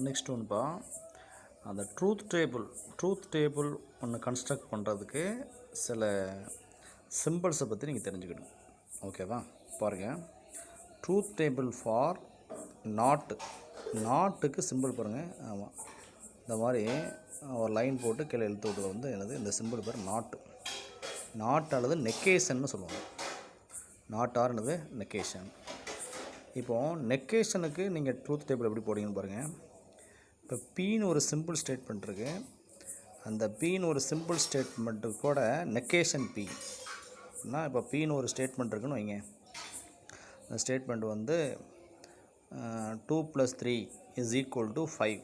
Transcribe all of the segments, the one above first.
Next ஒன்றுப்பா, அந்த truth table ஒன்று construct பண்ணுறதுக்கு சில சிம்பிள்ஸை பற்றி நீங்கள் தெரிஞ்சுக்கணும். ஓகேவா? பாருங்கள், ட்ரூத் டேபிள் ஃபார் நாட்டுக்கு சிம்பிள் பாருங்கள். ஆமாம், இந்த மாதிரி ஒரு லைன் போட்டு கீழே எழுத்து விடுறது வந்து என்னது, இந்த சிம்பிள் பேர் நாட் அல்லது நெக்கேஷன்னு சொல்லுவாங்க. நாட் ஆர் என்னது, நெக்கேஷன். இப்போது நெக்கேஷனுக்கு நீங்கள் ட்ரூத் டேபிள் எப்படி போடுங்கன்னு பாருங்கள். இப்போ பீன்னு ஒரு சிம்பிள் ஸ்டேட்மெண்ட் இருக்குது. அந்த பீன்னு ஒரு சிம்பிள் ஸ்டேட்மெண்ட்டு கூட நெக்கேஷன் பி அப்படின்னா, இப்போ பீன்னு ஒரு ஸ்டேட்மெண்ட் இருக்குன்னு வைங்க. அந்த ஸ்டேட்மெண்ட் வந்து 2 + 3 = 5.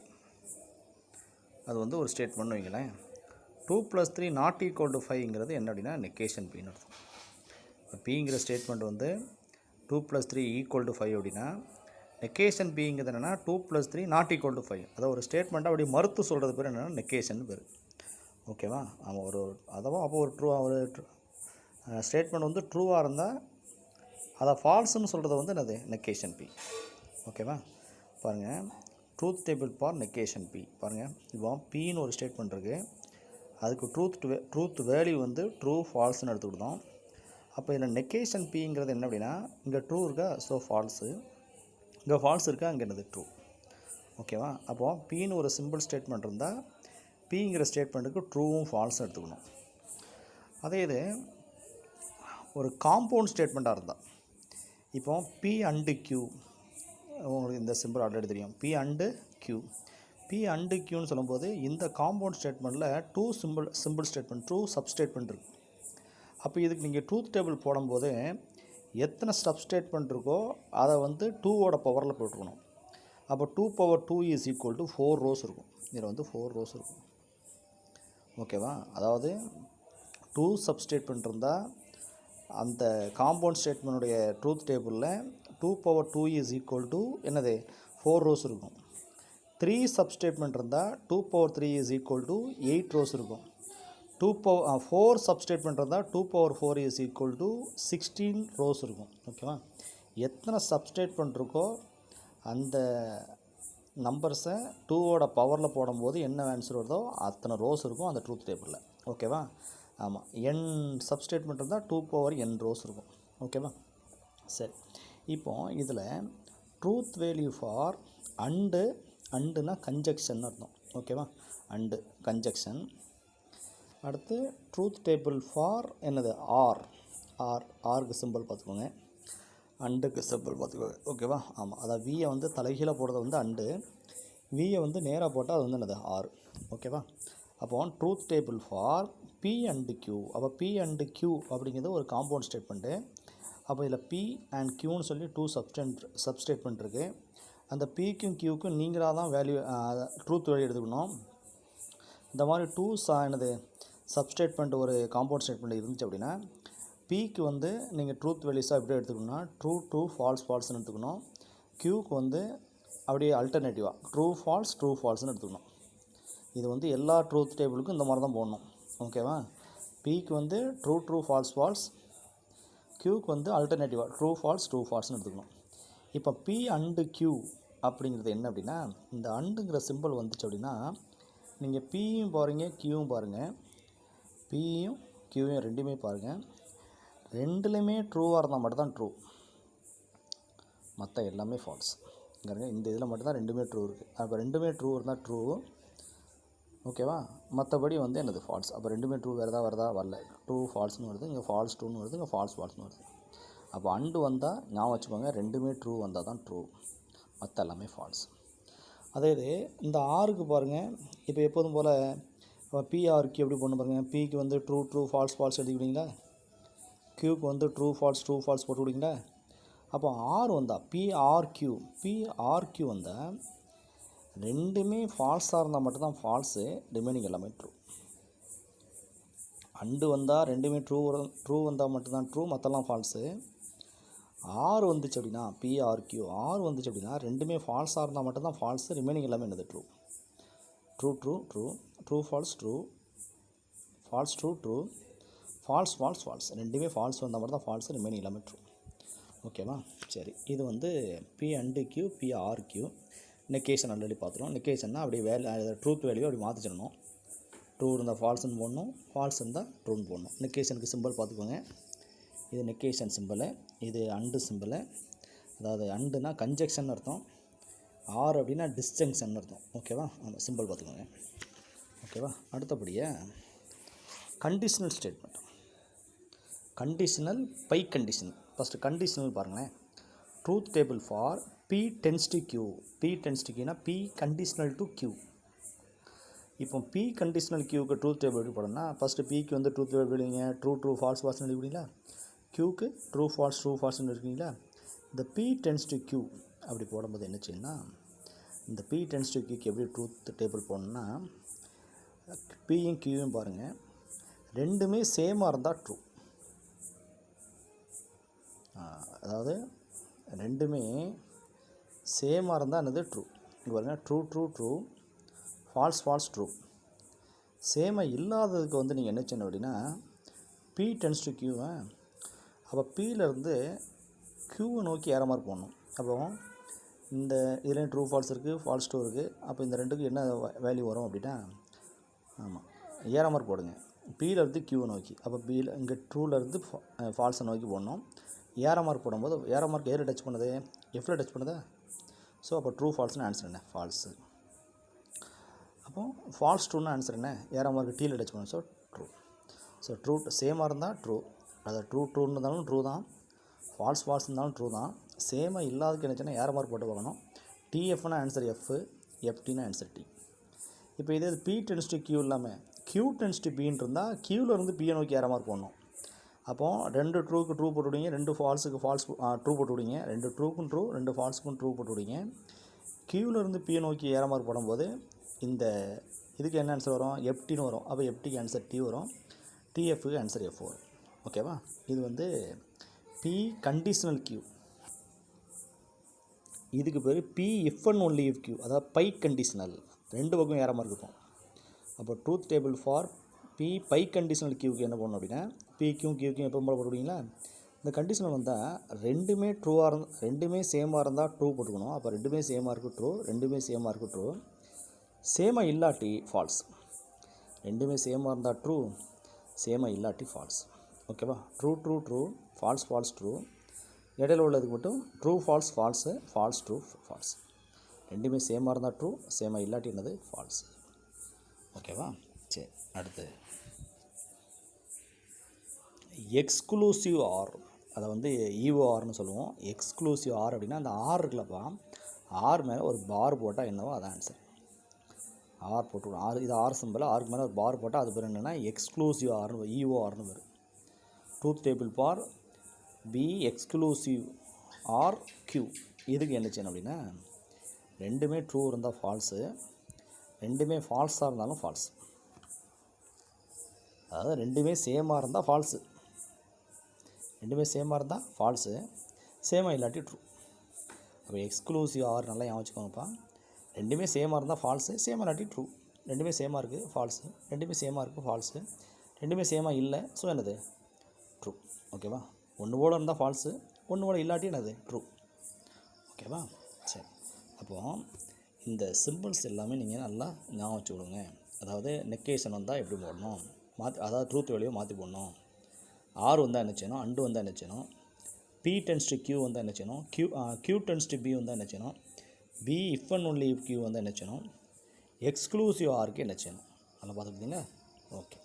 அது வந்து ஒரு ஸ்டேட்மெண்ட்னு வைங்களேன். 2 + 3 ≠ 5ங்கிறது என்ன அப்படின்னா நெக்கேஷன் பின்னு அர்த்தம். இப்போ பிங்கிற ஸ்டேட்மெண்ட் வந்து 2 + 3 = 5 அப்படின்னா, நெக்கேஷன் பிங்கிறது என்னென்னா 2 + 3 ≠ 5. அதை ஒரு ஸ்டேட்மெண்ட்டாக அப்படி மறுத்து சொல்கிறது பேர் என்னென்னா நெக்கேஷன் பேர். ஓகேவா? ஆமாம், அப்போ ஒரு ஸ்டேட்மெண்ட் வந்து ட்ரூவாக இருந்தால் அதை ஃபால்ஸுன்னு சொல்கிறது வந்து என்னது, நெக்கேஷன் பி. ஓகேவா? பாருங்கள், ட்ரூத் டேபிள் ஃபார் நெக்கேஷன் பி. பாருங்கள், இப்போ பின்னு ஒரு ஸ்டேட்மெண்ட் இருக்குது. அதுக்கு ட்ரூத் வேல்யூ வந்து ட்ரூ ஃபால்ஸ்னு எடுத்துக்கிட்டோம். அப்போ இதில் நெக்கேஷன் பிங்கிறது என்ன அப்படின்னா, இங்கே ட்ரூ இருக்கா, ஸோ ஃபால்ஸு. இங்கே ஃபால்ஸ் இருக்கா, அங்கே என்னது, ட்ரூ. ஓகேவா? அப்போது பின்னு ஒரு சிம்பிள் ஸ்டேட்மெண்ட் இருந்தால் பிங்கிற ஸ்டேட்மெண்ட்டுக்கு ட்ரூவும் ஃபால்ஸும் எடுத்துக்கணும். அதே இது ஒரு காம்பவுண்ட் ஸ்டேட்மெண்ட்டாக இருந்தால், இப்போ பி அண்டு கியூ, உங்களுக்கு இந்த சிம்பிள் ஆல்ரெடி தெரியும். பி அண்டு கியூன்னு சொல்லும்போது இந்த காம்பவுண்ட் ஸ்டேட்மெண்ட்டில் 2 சிம்பிள் ஸ்டேட்மெண்ட், 2 சப்ஸ்டேட்மெண்ட் இருக்குது. அப்போ இதுக்கு நீங்கள் ட்ரூத் டேபிள் போடும்போது எத்தனை சப்ஸ்டேட்மெண்ட் இருக்கோ அதை வந்து 2ஓட பவரில் போட்டுருக்கணும். அப்போ 2 × 2 = 4 ரோஸ் இருக்கும். இதில் வந்து 4 ரோஸ் இருக்கும். ஓகேவா? அதாவது 2 சப்ஸ்டேட்மெண்ட் இருந்தால் அந்த காம்பவுண்ட் ஸ்டேட்மெண்ட்டுடைய ட்ரூத் டேபிளில் 2 × 2 = என்னது, 4 ரோஸ் இருக்கும். 3 சப்ஸ்டேட்மெண்ட் இருந்தால் 2 × 3 = 8 ரோஸ் இருக்கும். 4 சப்ஸ்டேட்மெண்ட் இருந்தால் 2 × 4 = 16 ரோஸ் இருக்கும். ஓகேவா? எத்தனை சப்ஸ்டேட்மெண்ட் இருக்கோ அந்த நம்பர்ஸை 2ஓட பவரில் போடும்போது என்ன ஆன்சர் வருதோ அத்தனை ரோஸ் இருக்கும் அந்த ட்ரூத் டேபிளில். ஓகேவா? ஆமாம், n சப்ஸ்டேட்மெண்ட் இருந்தால் 2n ரோஸ் இருக்கும். ஓகேவா? சரி, இப்போது இதில் ட்ரூத் வேல்யூ ஃபார் அண்டுனா கன்ஜெக்ஷன் அர்த்தம். ஓகேவா? And conjunction. அடுத்து ட்ரூத் டேபிள் ஃபார் என்னது, ஆருக்கு சிம்பிள் பார்த்துக்கோங்க, அண்டுக்கு சிம்பிள் பார்த்துக்கோங்க. ஓகேவா? ஆமாம், அதாவது வியை வந்து தலைகீழாக போடுறது வந்து அண்டு, வியை வந்து நேராக போட்டால் அது வந்து என்னது, ஆர். ஓகேவா? அப்போ truth table for P and Q. அப்போ பி அண்டு கியூ அப்படிங்கிறது ஒரு காம்பவுண்ட் ஸ்டேட்மெண்ட்டு. அப்போ இதில் பி அண்ட் கியூன்னு சொல்லி 2 சப்ஸ்டேட்மெண்ட் இருக்குது. அந்த பிக்கும் கியூக்கும் நீங்களாக தான் ட்ரூத் வேல்யூ எடுத்துக்கணும். இந்த மாதிரி 2 என்னது சப்ஸ்டேட்மெண்ட் ஒரு காம்பவுண்ட் ஸ்டேட்மெண்ட் இருந்துச்சு அப்படின்னா, பிக்கு வந்து நீங்கள் ட்ரூத் வேல்யூஸாக எப்படி எடுத்துக்கணும்னா ட்ரூ ஃபால்ஸ்னு எடுத்துக்கணும். கியூக்கு வந்து அப்படியே அல்டர்னேட்டிவாக ட்ரூ ஃபால்ஸ்னு எடுத்துக்கணும். இது வந்து எல்லா ட்ரூத் டேபிளுக்கும் இந்த மாதிரி தான் போடணும். ஓகேவா? பிக்கு வந்து ட்ரூ ஃபால்ஸ், கியூக்கு வந்து அல்டர்னேட்டிவாக ட்ரூ ஃபால்ஸ்னு எடுத்துக்கணும். இப்போ பி அண்டு கியூ அப்படிங்கிறது என்ன அப்படின்னா, இந்த அண்டுங்கிற சிம்பிள் வந்துச்சு அப்படின்னா நீங்கள் பியும் பாருங்கள், கியூவும் பாருங்கள், பியும் கியூவும் ரெண்டுமே பாருங்கள். ரெண்டுலேயுமே ட்ரூவாக இருந்தால் மட்டும்தான் ட்ரூ, மற்ற எல்லாமே ஃபால்ஸ். இங்கே இந்த இதில் மட்டும்தான் ரெண்டுமே ட்ரூ இருக்குது. அப்போ ரெண்டுமே ட்ரூ இருந்தால் ட்ரூ. ஓகேவா? மற்றபடி வந்து என்னது, ஃபால்ஸ். அப்போ ரெண்டுமே ட்ரூ வருதா வரல, ட்ரூ ஃபால்ஸ்னு வருது, இங்கே ஃபால்ஸ் ட்ரூன்னு வருது, இங்கே ஃபால்ஸ்னு வருது. அப்போ அண்டு வந்தால் ஞாபகம் வச்சுக்கோங்க, ரெண்டுமே ட்ரூ வந்தால் தான் ட்ரூ, மற்ற எல்லாமே ஃபால்ஸ். அதே இது இந்த ஆருக்கு பாருங்கள். இப்போ எப்போதும் போல் பிஆருக்கு எப்படி பண்ணு பாருங்கள். பிக்கு வந்து ட்ரூ ஃபால்ஸ் எழுதிக்கிட்டீங்களா, கியூக்கு வந்து ட்ரூ ஃபால்ஸ் போட்டு விடுங்களா. அப்போ ஆர் வந்தால் பிஆர்கியூ வந்தால் ரெண்டுமே ஃபால்ஸாக இருந்தால் மட்டும்தான் ஃபால்ஸு, ரிமைனிங் எல்லாமே ட்ரூ. அண்டு வந்தால் ரெண்டுமே ட்ரூ வந்தால் மட்டும்தான் ட்ரூ, மற்றெல்லாம் ஃபால்ஸு. ஆர் வந்துச்சு அப்படின்னா பிஆர்கியூ வந்துச்சு அப்படின்னா ரெண்டுமே ஃபால்ஸாக இருந்தால் மட்டும்தான் ஃபால்ஸு, ரிமைனிங் எல்லாமே என்னது, ட்ரூ ஃபால்ஸ் ரெண்டுமே ஃபால்ஸ் வந்தால் மட்டும் தான் ஃபால்ஸு, ரிமைனிங் எல்லாமே ட்ரூ. ஓகேவா? சரி, இது வந்து P and Q, P or Q. Negation already பார்த்துருவோம். நெகேஷன்னா அப்படியே ட்ரூத் வேல்யூ அப்படி மாற்றிச்சிடணும். ட்ரூ இருந்தால் ஃபால்ஸ்ன்னு போடணும், ஃபால்ஸ் இருந்தால் ட்ரூன்னு போடணும். நெகேஷனுக்கு சிம்பிள் பார்த்துக்கோங்க. இது நெகேஷன் சிம்பிளு, இது அண்டு சிம்பிளு. அதாவது அண்டுனா கன்ஜெக்ஷன் அர்த்தம், ஆர் அப்படின்னா டிஸ்ஜங்ஷன் அர்த்தம். ஓகேவா? அந்த சிம்பிள் பார்த்துக்கோங்க. ஓகேவா? அடுத்தபடியாக conditional statement. Conditional biconditional. First conditional பாருங்களேன். Truth table for P tends to Q. P tends to Qனா P கண்டிஷனல் டு Q. இப்போ P கண்டிஷனல் Qக்கு ட்ரூத் டேபிள் எப்படி போடணும்னா, ஃபஸ்ட்டு Pக்கு வந்து ட்ரூத் டேபிள் எழுதிங்க. ட்ரூ ஃபால்ஸ் ஃபால்ஸ்னு எழுதிங்களா? Qக்கு ட்ரூ ஃபால்ஸ்னு இருக்கீங்களா? இந்த P டென்ஸ் டு Q அப்படி போடும்போது என்ன செய்யணும்னா, இந்த P டென்ஸ் டு Qக்கு எப்படி ட்ரூத் டேபிள் போடணும்னா, Pயும் Qயும் பாருங்கள், ரெண்டுமே சேமாக இருந்தால் ட்ரூ. அதாவது ரெண்டுமே சேமாக இருந்தால் என்னது ட்ரூ. இங்கே பாருங்கள், ட்ரூ ஃபால்ஸ் ட்ரூ. சேமாக இல்லாததுக்கு வந்து நீங்கள் என்ன செய்யணும் அப்படின்னா, P டென்ஸ் டு Qவை அப்போ Pயிலேருந்து Qவை நோக்கி ஏற மார்க் போடணும். அப்போ இந்த இதுலேயும் ட்ரூ ஃபால்ஸ் இருக்குது, ஃபால்ஸ் ட்ரூ இருக்குது. அப்போ இந்த ரெண்டுக்கும் என்ன வேல்யூ வரும் அப்படின்னா, ஆமாம், ஏற மார்க் போடுங்க. Pயிலேருந்து Qவை நோக்கி. அப்போ Pயில் இங்கே ட்ரூலேருந்து ஃபால்ஸை நோக்கி போடணும். ஏற மார்க் போடும்போது ஏற மார்க் ஏறு டச் பண்ணுது, எஃப்ல டச் பண்ணுதா? ஸோ அப்போ ட்ரூ ஃபால்ஸ்னு ஆன்சர் என்ன? ஃபால்ஸு. அப்போது ஃபால்ஸ் ட்ரூன்னு ஆன்சர் என்ன? ஏற மார்க் டீயில் டச் பண்ணும். So true. ஸோ ட்ரூ சேமாக இருந்தால் ட்ரூ. அது ட்ரூன்னு இருந்தாலும் ட்ரூ தான், ஃபால்ஸ் இருந்தாலும் ட்ரூ தான். சேமாக இல்லாததுக்கு என்னச்சுன்னா ஏற மார்க் போட்டு பார்க்கணும். டிஎஃப்னா ஆன்சர் எஃப், எஃப்டினா ஆன்சர் டி. இப்போ இதே P டென்ஸ் டு Q இல்லாமல் Q டென்ஸ் டு Pன்னு இருந்தால் Qலேருந்து Pயை நோக்கி ஏற மார்க் போடணும். அப்போது ரெண்டு ட்ரூக்கு ட்ரூ போட்டு விடுங்க, ரெண்டு ஃபால்ஸுக்கு ஃபால்ஸ் ட்ரூ போட்டு விடுங்க, ரெண்டு ட்ரூக்கும் ட்ரூ, ரெண்டு ஃபால்ஸுக்கும் ட்ரூ போட்டு விடுங்க. Qலேருந்து Pயை நோக்கி ஏற மார்க் போடும்போது இந்த இதுக்கு என்ன ஆன்சர் வரும்? எஃப்டின்னு வரும். அப்போ எஃப்டிக்கு ஆன்சர் டி வரும், டிஎஃப்க்கு ஆன்சர் எஃப் வரும். ஓகேவா? இது வந்து P கண்டிஷனல் Q. இதுக்கு பேர் P if and only if Q, அதாவது பை கண்டிஷனல். ரெண்டு பக்கம் ஏற மார்க் இருக்கும். அப்போ truth table for P biconditional Qக்கு என்ன பண்ணணும் அப்படின்னா, Pக்கும் Qக்கும் எப்போ போல போட்டுவிங்களா? இந்த கண்டிஷனல் வந்தால் ரெண்டுமே ரெண்டுமே சேமாக இருந்தால் ட்ரூ போட்டுக்கணும். அப்போ ரெண்டுமே சேமாக இருக்குது ட்ரூ, ரெண்டுமே சேமாக இருக்குது ட்ரூ. சேமாக இல்லாட்டி ஃபால்ஸ். ரெண்டுமே சேமாக இருந்தால் ட்ரூ, சேமாக இல்லாட்டி ஃபால்ஸ். ஓகேவா? True falls true. இடையில உள்ளதுக்கு மட்டும் ட்ரூ ஃபால்ஸ் ட்ரூ ஃபால்ஸ். ரெண்டுமே சேமாக இருந்தால் ட்ரூ, சேமாக இல்லாட்டி என்னது? ஃபால்ஸ். ஓகேவா? சரி, அடுத்து எக்ஸ்க்ளூசிவ் ஆர். அதை வந்து EORன்னு சொல்லுவோம். எக்ஸ்க்ளூசிவ் ஆர் அப்படின்னா அந்த ஆர் இருக்குல்லப்பா, ஆர் மேலே ஒரு பார் போட்டால் என்னவோ அதான் ஆன்சர். ஆர் போட்டு ஆர், இது ஆர் சிம்பிள், ஆருக்கு மேலே ஒரு பார் போட்டால் அது பேர் என்னென்னா எக்ஸ்க்ளூசிவ் ஆர்னு, EORன்னு பேர். Truth table for B exclusive or Q. இதுக்கு என்ன செய்யணும் அப்படின்னா, ரெண்டுமே ட்ரூ இருந்தால் ஃபால்ஸு, ரெண்டுமே ஃபால்ஸாக இருந்தாலும் ஃபால்ஸ். அதாவது ரெண்டுமே சேமாக இருந்தால் ஃபால்ஸு, ரெண்டுமே சேமாக இருந்தால் ஃபால்ஸு, சேமாக இல்லாட்டி ட்ரூ. அப்போ எக்ஸ்க்ளூசிவ் ஆர் நல்லா ஞாபகம் வச்சுக்கோங்கப்பா. ரெண்டுமே சேமாக இருந்தால் ஃபால்ஸு, சேமாக இல்லாட்டி ட்ரூ. ரெண்டுமே சேமாக இருக்குது ஃபால்ஸு, ரெண்டுமே சேமாக இருக்குது ஃபால்ஸு, ரெண்டுமே சேமாக இல்லை, ஸோ என்னது? ட்ரூ. ஓகேவா? ஒன்று போல் இருந்தால் ஃபால்ஸு, ஒன்று போல் இல்லாட்டி என்னது? ட்ரூ. ஓகேவா? சரி, அப்போது இந்த சிம்பிள்ஸ் எல்லாமே நீங்கள் நல்லா ஞாபகம் வச்சு விடுங்க. அதாவது நெகேஷன் வந்தால் எப்படி போடணும், அதாவது ட்ரூத் வேல்யூ மாற்றி போடணும். ஆர் வந்தால் என்ன செய்யணும்? அண்டு வந்தால் என்ன செய்யணும்? P டென்ஸ் டு Q வந்தால் என்ன செய்யணும்? Q டென்ஸ் டு B வந்தால் என்ன செய்யணும்? B if and only if Q வந்தால் என்ன செய்யணும்? எக்ஸ்க்ளூசிவ் ஆருக்கு என்ன செய்யணும்? நல்லா பார்த்துக்கிட்டீங்களா? ஓகே.